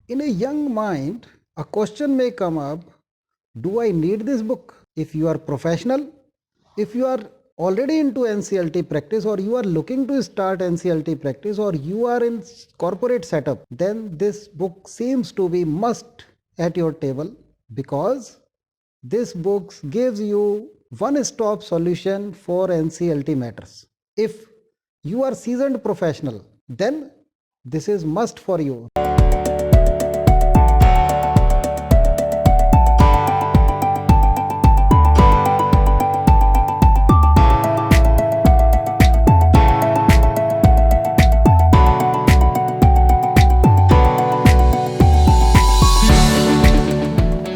In a young mind, a question may come up: do I need this book? If you are professional, if you are already into NCLT practice, or you are looking to start NCLT practice, or you are in corporate setup, then this book seems to be must at your table, because this book gives you one stop solution for NCLT matters. If you are seasoned professional, then this is must for you.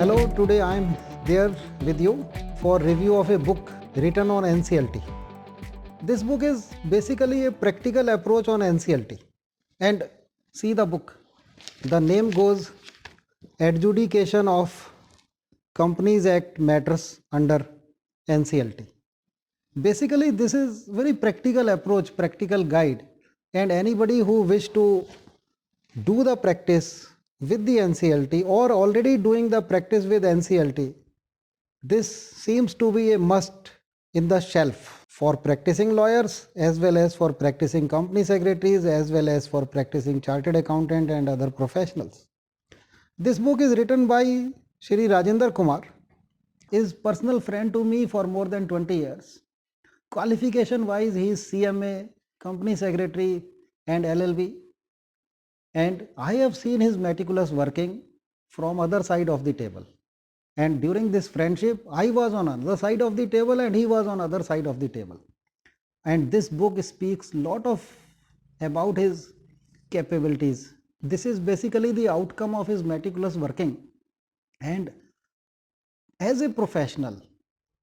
Hello, today I am there with you for review of a book written on NCLT. This book is basically a practical approach on NCLT. And see the book. The name goes Adjudication of Companies Act Matters under NCLT. Basically, this is very practical approach, practical guide, and anybody who wish to do the practice with the NCLT or already doing the practice with NCLT, this seems to be a must in the shelf for practicing lawyers, as well as for practicing company secretaries, as well as for practicing chartered accountant and other professionals. This book is written by Shri Rajendra Kumar, is personal friend to me for more than 20 years. Qualification wise, he is CMA, company secretary and LLB, and I have seen his meticulous working from other side of the table. And during this friendship, I was on another side of the table and he was on other side of the table. And this book speaks lot of about his capabilities. This is basically the outcome of his meticulous working. And as a professional,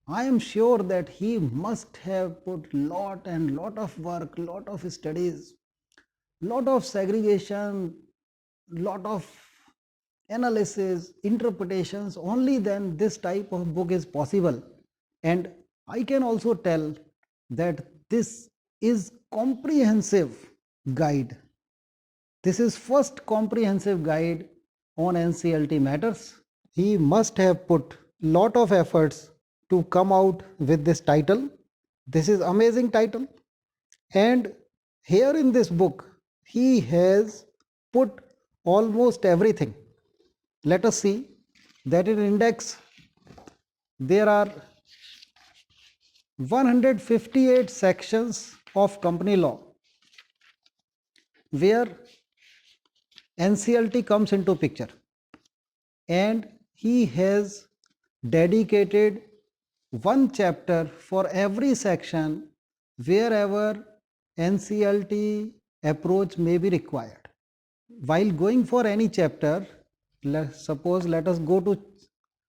I am sure that he must have put lot and lot of work, lot of studies, lot of segregation, lot of analysis, interpretations. Only then this type of book is possible. And I can also tell that this is comprehensive guide. This is first comprehensive guide on NCLT matters. He must have put lot of efforts to come out with this title. This is amazing title. And here in this book, he has put almost everything. Let us see that in index there are 158 sections of company law where NCLT comes into picture, and he has dedicated one chapter for every section wherever NCLT approach may be required. While going for any chapter, let us go to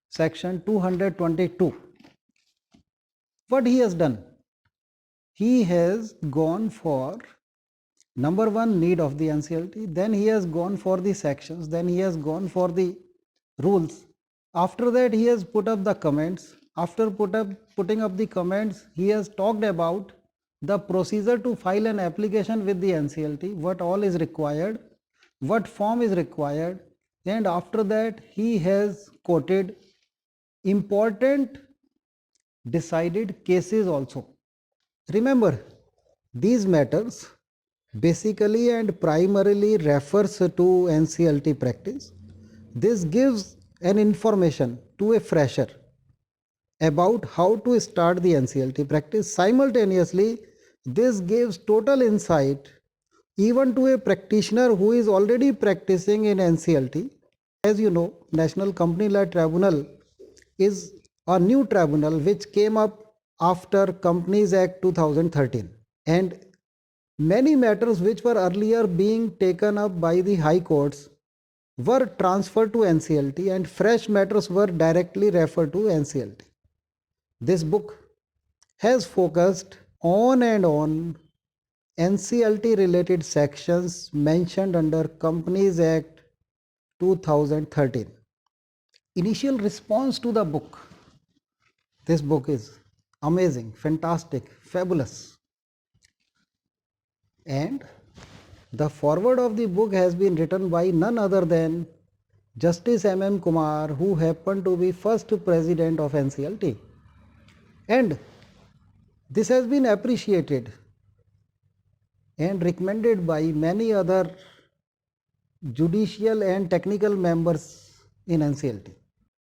section 222. What he has done? He has gone for number one, need of the NCLT, then he has gone for the sections, then he has gone for the rules. After that, he has put up the comments. After putting up the comments, he has talked about the procedure to file an application with the NCLT, what all is required, what form is required, and after that he has quoted important decided cases also. Remember, these matters basically and primarily refers to NCLT practice. This gives an information to a fresher about how to start the NCLT practice. Simultaneously, this gives total insight even to a practitioner who is already practicing in NCLT. As you know, National Company Law Tribunal is a new tribunal which came up after Companies Act 2013, and many matters which were earlier being taken up by the high courts were transferred to NCLT, and fresh matters were directly referred to NCLT. This book has focused on and on NCLT related sections mentioned under Companies Act 2013. Initial response to the book: this book is amazing, fantastic, fabulous. And the foreword of the book has been written by none other than Justice M.M. Kumar, who happened to be first president of NCLT. And this has been appreciated and recommended by many other judicial and technical members in NCLT.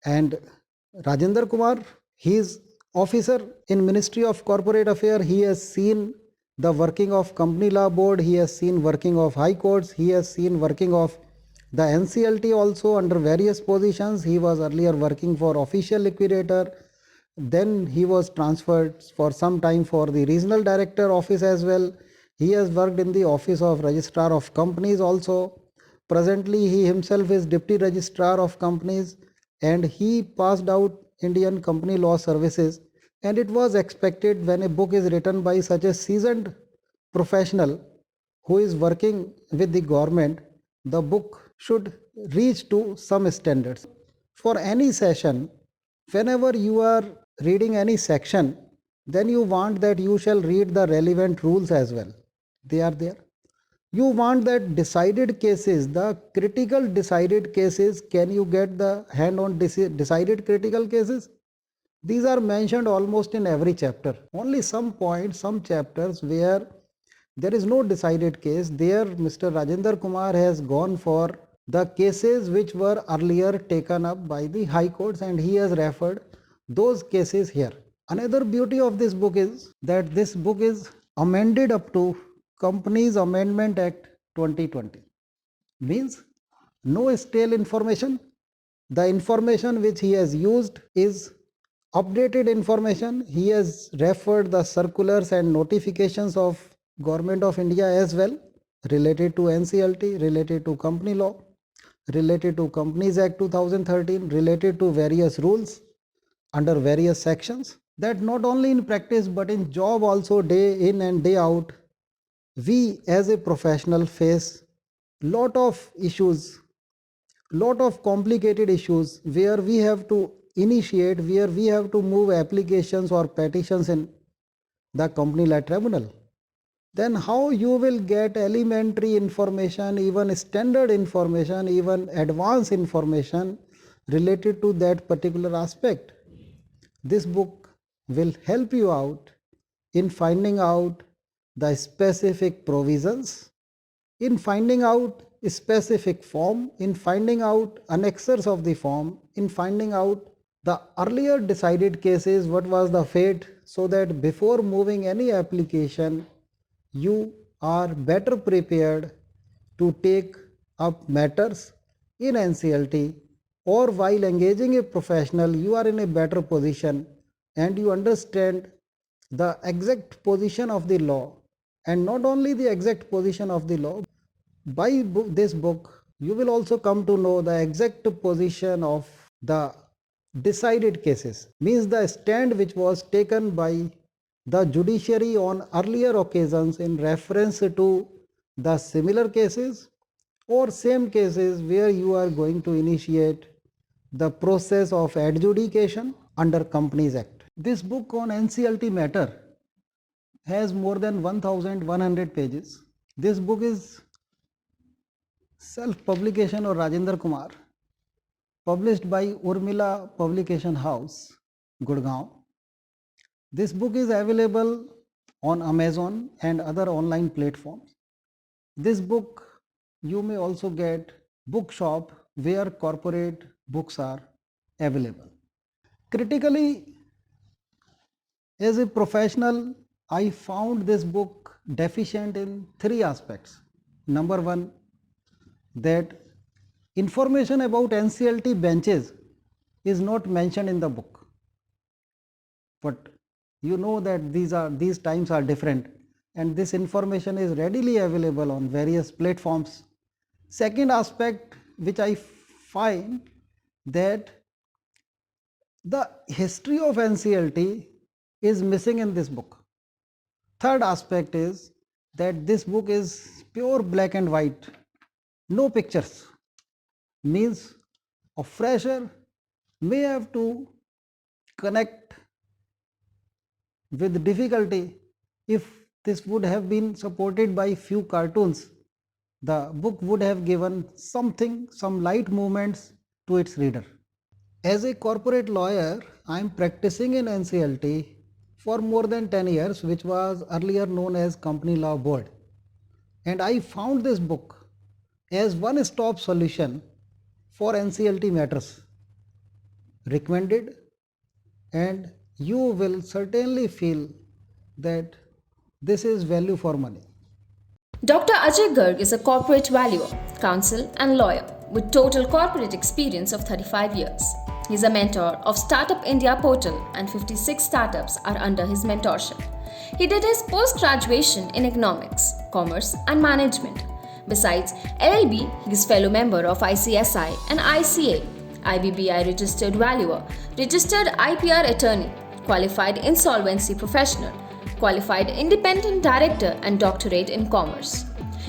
And Rajendra Kumar, he is officer in Ministry of Corporate Affairs. He has seen the working of Company Law Board, he has seen working of High Courts, he has seen working of the NCLT also under various positions. He was earlier working for official liquidator, then he was transferred for some time for the regional director office as well. He has worked in the office of registrar of companies also. Presently he himself is deputy registrar of companies, and he passed out Indian company law services. And it was expected, when a book is written by such a seasoned professional who is working with the government, the book should reach to some standards. For any session, whenever you are reading any section, then you want that you shall read the relevant rules as well. They are there. You want that decided cases, the critical decided cases, can you get the hand on decided critical cases? These are mentioned almost in every chapter. Only some points, some chapters where there is no decided case, there Mr. Rajendra Kumar has gone for the cases which were earlier taken up by the high courts, and he has referred those cases here. Another beauty of this book is that this book is amended up to Companies Amendment Act 2020. Means no stale information. The information which he has used is updated information. He has referred the circulars and notifications of Government of India as well, related to NCLT, related to company law, related to Companies Act 2013, related to various rules under various sections, that not only in practice but in job also, day in and day out, we as a professional face lot of issues, lot of complicated issues where we have to initiate, where we have to move applications or petitions in the company law tribunal. Then how you will get elementary information, even standard information, even advanced information related to that particular aspect? This book will help you out in finding out the specific provisions, in finding out specific form, in finding out annexures of the form, in finding out the earlier decided cases, what was the fate, so that before moving any application, you are better prepared to take up matters in NCLT, or while engaging a professional, you are in a better position and you understand the exact position of the law. And not only the exact position of the law, by this book, you will also come to know the exact position of the decided cases, means the stand which was taken by the judiciary on earlier occasions in reference to the similar cases or same cases where you are going to initiate the process of adjudication under Companies Act. This book on NCLT matter has more than 1100 pages. This book is self-publication of Rajendra Kumar, published by Urmila Publication House, Gurgaon. This book is available on Amazon and other online platforms. This book you may also get bookshop where corporate books are available. Critically, as a professional, I found this book deficient in three aspects. Number one, that information about NCLT benches is not mentioned in the book. But you know that these times are different, and this information is readily available on various platforms. Second aspect which I find, that the history of NCLT is missing in this book. Third aspect is that this book is pure black and white, no pictures, means a fresher may have to connect with difficulty. If this would have been supported by few cartoons, the book would have given something, some light movements to its reader. As a corporate lawyer, I am practicing in NCLT for more than 10 years, which was earlier known as Company Law Board. And I found this book as one-stop solution for NCLT matters. Recommended, and you will certainly feel that this is value for money. Dr. Ajay Garg is a corporate valuer, counsel, and lawyer with total corporate experience of 35 years. He is a mentor of Startup India portal, and 56 startups are under his mentorship. He did his post-graduation in economics, commerce, and management. Besides LLB, he is fellow member of ICSI and ICA, IBBI registered valuer, registered IPR attorney, qualified insolvency professional, qualified independent director, and doctorate in commerce.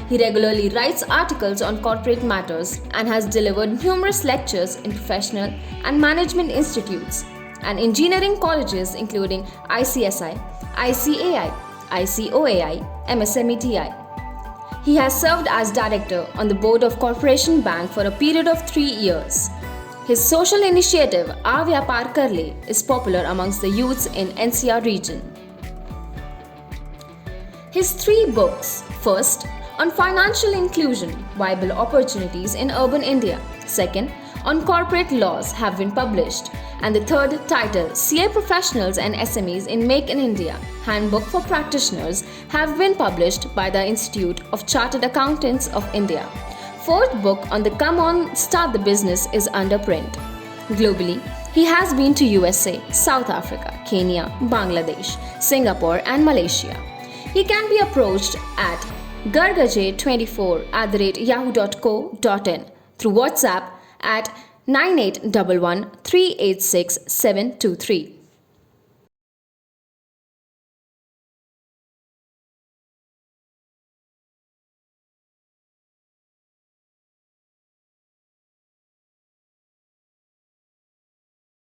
He regularly writes articles on corporate matters and has delivered numerous lectures in professional and management institutes and engineering colleges including ICSI, ICAI, ICOAI, MSMETI. He has served as director on the board of Corporation Bank for a period of 3 years. His social initiative Aa Vyapar Kar Le is popular amongst the youths in NCR region. His 3 books: first, on financial inclusion, viable opportunities in urban India; second, on corporate laws, have been published; and the third, titled CA Professionals and SMEs in Make in India, Handbook for Practitioners, have been published by the Institute of Chartered Accountants of India. Fourth book on the Come On Start the Business is under print. Globally, he has been to USA, South Africa, Kenya, Bangladesh, Singapore, and Malaysia. He can be approached at gargajay24@yahoo.co.in, through WhatsApp at 9811 386 723.